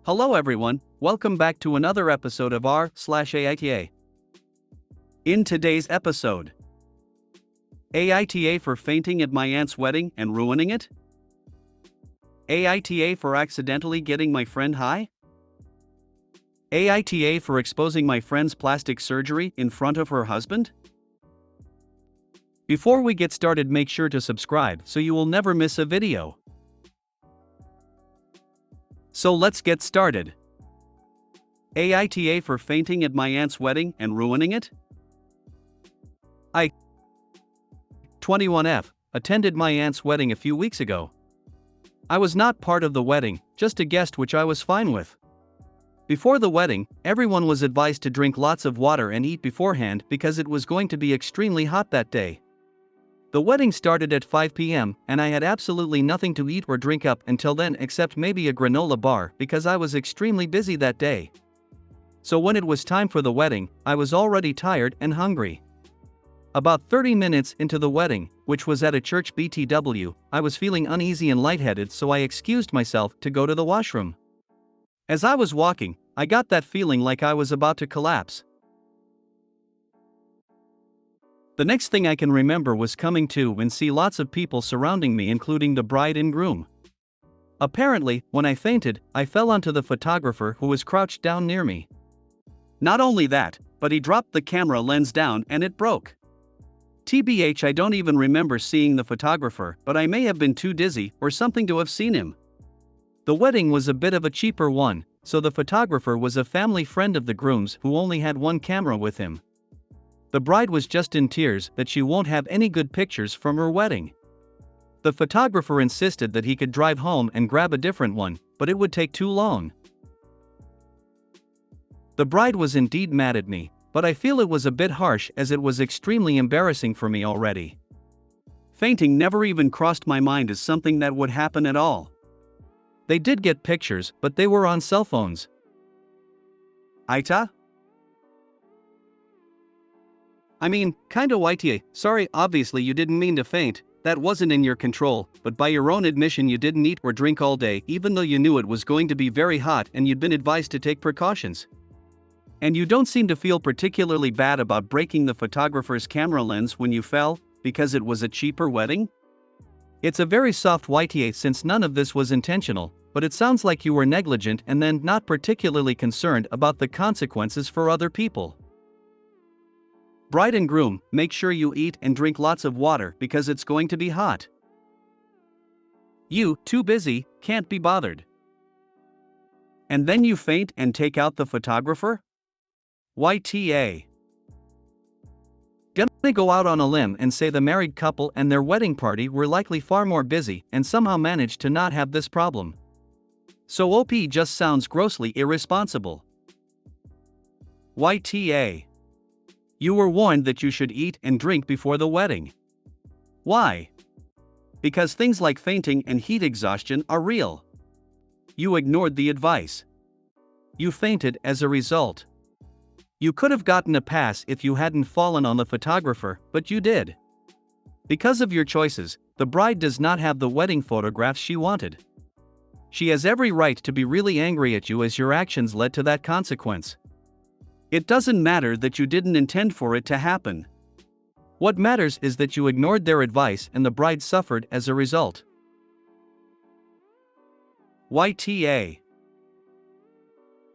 Hello everyone, welcome back to another episode of r/AITA. In today's episode, AITA for fainting at my aunt's wedding and ruining it? AITA for accidentally getting my friend high? AITA for exposing my friend's plastic surgery in front of her husband? Before we get started, make sure to subscribe so you will never miss a video. So let's get started. AITA for fainting at my aunt's wedding and ruining it? I, 21F, attended my aunt's wedding a few weeks ago. I was not part of the wedding, just a guest, which I was fine with. Before the wedding, everyone was advised to drink lots of water and eat beforehand because it was going to be extremely hot that day. The wedding started at 5 p.m., and I had absolutely nothing to eat or drink up until then except maybe a granola bar because I was extremely busy that day. So when it was time for the wedding, I was already tired and hungry. About 30 minutes into the wedding, which was at a church BTW, I was feeling uneasy and lightheaded, so I excused myself to go to the washroom. As I was walking, I got that feeling like I was about to collapse. The next thing I can remember was coming to and see lots of people surrounding me, including the bride and groom. Apparently, when I fainted, I fell onto the photographer who was crouched down near me. Not only that, but he dropped the camera lens down and it broke. TBH, I don't even remember seeing the photographer, but I may have been too dizzy or something to have seen him. The wedding was a bit of a cheaper one, so the photographer was a family friend of the groom's who only had one camera with him. The bride was just in tears that she won't have any good pictures from her wedding. The photographer insisted that he could drive home and grab a different one, but it would take too long. The bride was indeed mad at me, but I feel it was a bit harsh as it was extremely embarrassing for me already. Fainting never even crossed my mind as something that would happen at all. They did get pictures, but they were on cell phones. AITA? I mean, kinda YTA, sorry, obviously you didn't mean to faint, that wasn't in your control, but by your own admission you didn't eat or drink all day even though you knew it was going to be very hot and you'd been advised to take precautions. And you don't seem to feel particularly bad about breaking the photographer's camera lens when you fell, because it was a cheaper wedding? It's a very soft YTA since none of this was intentional, but it sounds like you were negligent and then not particularly concerned about the consequences for other people. Bride and groom, make sure you eat and drink lots of water because it's going to be hot. You, too busy, can't be bothered. And then you faint and take out the photographer? YTA. Gonna go out on a limb and say the married couple and their wedding party were likely far more busy and somehow managed to not have this problem. So OP just sounds grossly irresponsible. YTA. You were warned that you should eat and drink before the wedding. Why? Because things like fainting and heat exhaustion are real. You ignored the advice. You fainted as a result. You could have gotten a pass if you hadn't fallen on the photographer, but you did. Because of your choices, the bride does not have the wedding photographs she wanted. She has every right to be really angry at you as your actions led to that consequence. It doesn't matter that you didn't intend for it to happen. What matters is that you ignored their advice and the bride suffered as a result. YTA.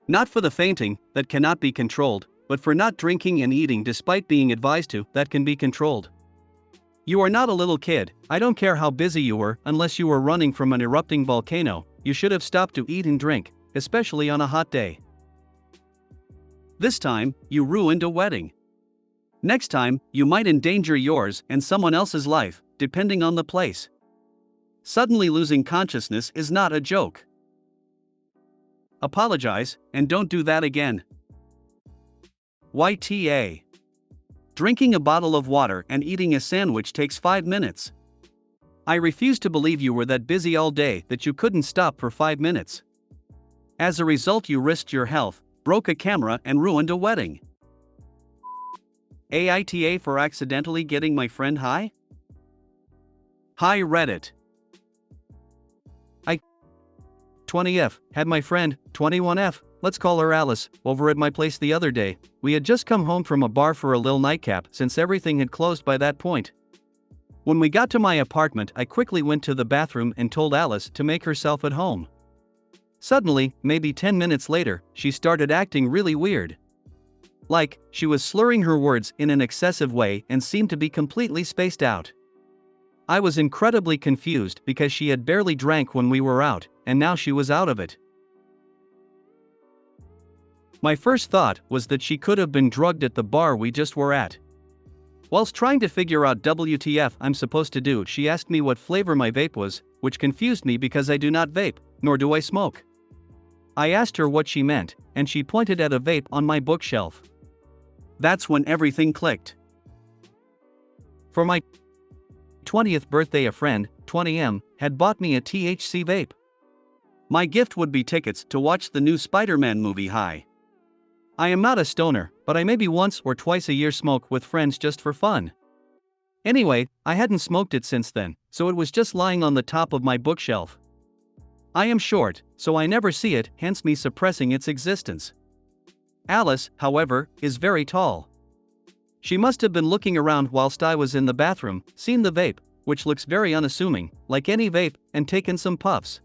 Not for the fainting, that cannot be controlled, but for not drinking and eating despite being advised to, that can be controlled. You are not a little kid, I don't care how busy you were, unless you were running from an erupting volcano, you should have stopped to eat and drink, especially on a hot day. This time, you ruined a wedding. Next time, you might endanger yours and someone else's life, depending on the place. Suddenly losing consciousness is not a joke. Apologize, and don't do that again. YTA. Drinking a bottle of water and eating a sandwich takes 5 minutes. I refuse to believe you were that busy all day that you couldn't stop for 5 minutes. As a result, you risked your health, broke a camera and ruined a wedding. AITA for accidentally getting my friend high? Hi Reddit. 20F, had my friend, 21F, let's call her Alice, over at my place the other day. We had just come home from a bar for a lil nightcap since everything had closed by that point. When we got to my apartment, I quickly went to the bathroom and told Alice to make herself at home. Suddenly, maybe 10 minutes later, she started acting really weird. Like, she was slurring her words in an excessive way and seemed to be completely spaced out. I was incredibly confused because she had barely drank when we were out, and now she was out of it. My first thought was that she could have been drugged at the bar we just were at. Whilst trying to figure out WTF I'm supposed to do, she asked me what flavor my vape was, which confused me because I do not vape, nor do I smoke. I asked her what she meant, and she pointed at a vape on my bookshelf. That's when everything clicked. For my 20th birthday, a friend, 20M, had bought me a THC vape. My gift would be tickets to watch the new Spider-Man movie. Hi. I am not a stoner, but I maybe once or twice a year smoke with friends just for fun. Anyway, I hadn't smoked it since then, so it was just lying on the top of my bookshelf. I am short, so I never see it, hence me suppressing its existence. Alice, however, is very tall. She must have been looking around whilst I was in the bathroom, seen the vape, which looks very unassuming, like any vape, and taken some puffs.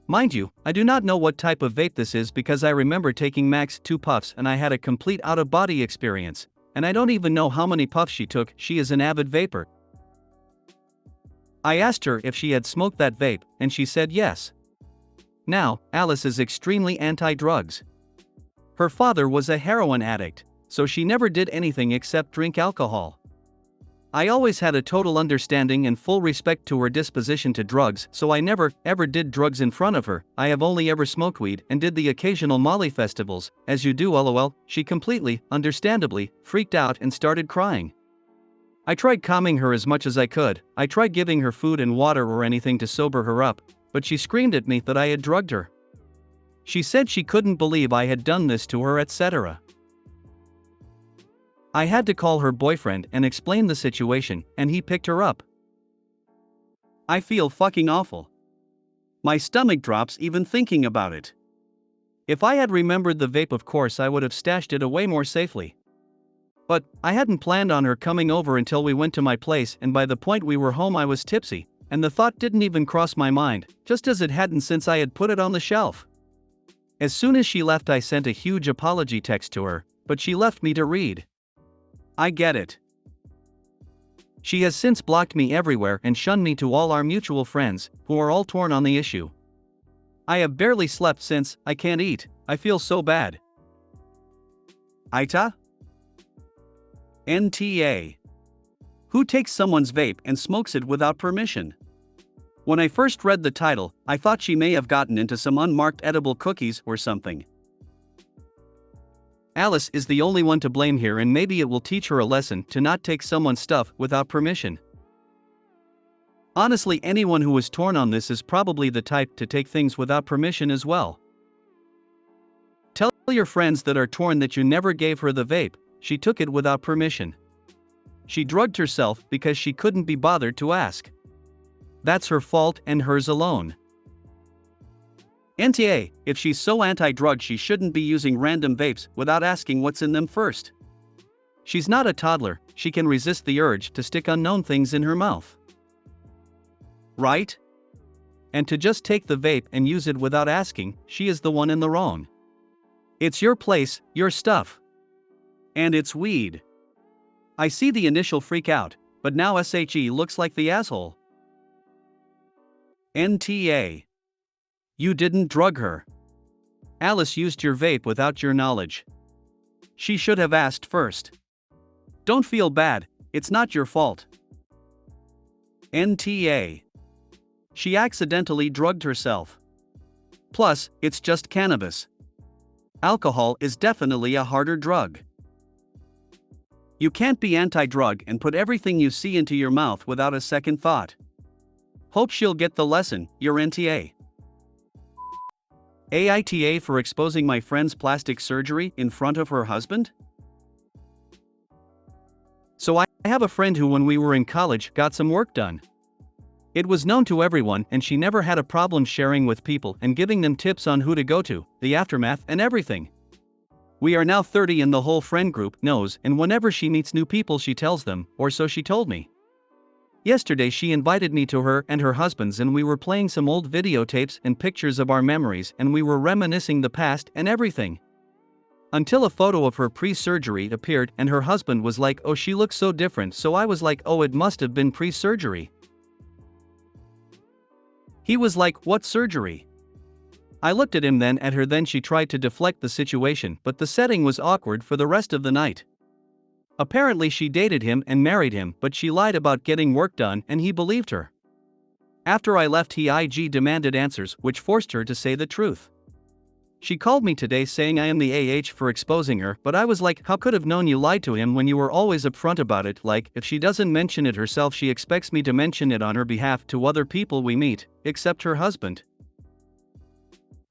Mind you, I do not know what type of vape this is because I remember taking max 2 puffs and I had a complete out-of-body experience, and I don't even know how many puffs she took. She is an avid vapor. I asked her if she had smoked that vape, and she said yes. Now, Alice is extremely anti-drugs. Her father was a heroin addict, so she never did anything except drink alcohol. I always had a total understanding and full respect to her disposition to drugs, so I never, ever did drugs in front of her. I have only ever smoked weed and did the occasional Molly festivals, as you do. LOL. She completely, understandably, freaked out and started crying. I tried calming her as much as I could. I tried giving her food and water or anything to sober her up, but she screamed at me that I had drugged her. She said she couldn't believe I had done this to her, etc. I had to call her boyfriend and explain the situation, and he picked her up. I feel fucking awful. My stomach drops even thinking about it. If I had remembered the vape, of course I would have stashed it away more safely. But I hadn't planned on her coming over until we went to my place, and by the point we were home I was tipsy, and the thought didn't even cross my mind, just as it hadn't since I had put it on the shelf. As soon as she left I sent a huge apology text to her, but she left me to read. I get it. She has since blocked me everywhere and shunned me to all our mutual friends, who are all torn on the issue. I have barely slept since. I can't eat. I feel so bad. AITA? NTA. Who takes someone's vape and smokes it without permission? When I first read the title, I thought she may have gotten into some unmarked edible cookies or something. Alice is the only one to blame here, and maybe it will teach her a lesson to not take someone's stuff without permission. Honestly, anyone who is torn on this is probably the type to take things without permission as well. Tell your friends that are torn that you never gave her the vape. She took it without permission. She drugged herself because she couldn't be bothered to ask. That's her fault and hers alone. NTA, if she's so anti-drug, she shouldn't be using random vapes without asking what's in them first. She's not a toddler, she can resist the urge to stick unknown things in her mouth. Right? And to just take the vape and use it without asking, she is the one in the wrong. It's your place, your stuff. And it's weed. I see the initial freak out, but now SHE looks like the asshole. NTA. You didn't drug her. Alice used your vape without your knowledge. She should have asked first. Don't feel bad, it's not your fault. NTA. She accidentally drugged herself. Plus, it's just cannabis. Alcohol is definitely a harder drug. You can't be anti-drug and put everything you see into your mouth without a second thought. Hope she'll get the lesson, your NTA. AITA for exposing my friend's plastic surgery in front of her husband? So I have a friend who, when we were in college, got some work done. It was known to everyone and she never had a problem sharing with people and giving them tips on who to go to, the aftermath and everything. We are now 30 and the whole friend group knows, and whenever she meets new people she tells them, or so she told me. Yesterday she invited me to her and her husband's and we were playing some old videotapes and pictures of our memories and we were reminiscing the past and everything. Until a photo of her pre-surgery appeared and her husband was like, "Oh, she looks so different," so I was like, "Oh, it must have been pre-surgery." He was like, "What surgery?" I looked at him then at her, then she tried to deflect the situation, but the setting was awkward for the rest of the night. Apparently she dated him and married him, but she lied about getting work done and he believed her. After I left he demanded answers, which forced her to say the truth. She called me today saying I am the for exposing her, but I was like, how could have known you lied to him when you were always upfront about it? Like, if she doesn't mention it herself she expects me to mention it on her behalf to other people we meet, except her husband.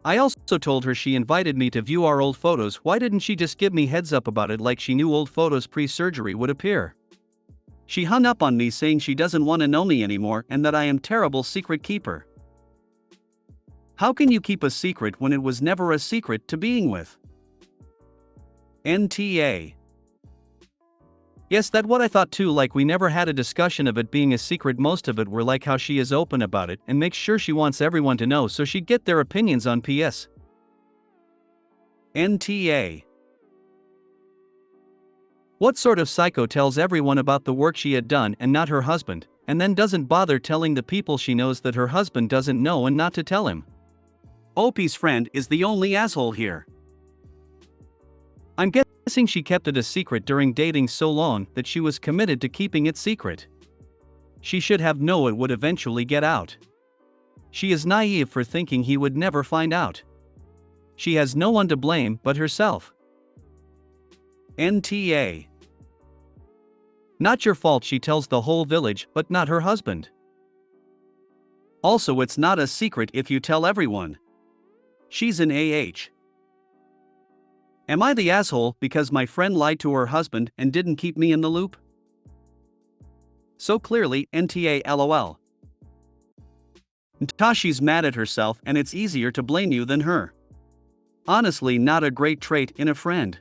I also told her she invited me to view our old photos, why didn't she just give me heads up about it like she knew old photos pre-surgery would appear? She hung up on me saying she doesn't want to know me anymore and that I am terrible secret keeper. How can you keep a secret when it was never a secret to being with? NTA. Yes, that's what I thought too, like we never had a discussion of it being a secret, most of it were like how she is open about it and makes sure she wants everyone to know so she'd get their opinions on PS. NTA. What sort of psycho tells everyone about the work she had done and not her husband, and then doesn't bother telling the people she knows that her husband doesn't know and not to tell him? OP's friend is the only asshole here. I'm guessing she kept it a secret during dating so long that she was committed to keeping it secret. She should have known it would eventually get out. She is naive for thinking he would never find out. She has no one to blame but herself. NTA. Not your fault, she tells the whole village, but not her husband. Also, it's not a secret if you tell everyone. She's an Am I the asshole because my friend lied to her husband and didn't keep me in the loop? So clearly, NTA LOL. Tashi's mad at herself and it's easier to blame you than her. Honestly, not a great trait in a friend.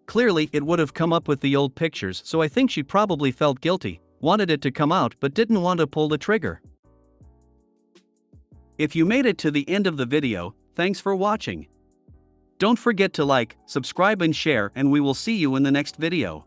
Clearly, it would have come up with the old pictures, so I think she probably felt guilty, wanted it to come out but didn't want to pull the trigger. If you made it to the end of the video, thanks for watching. Don't forget to like, subscribe and share, and we will see you in the next video.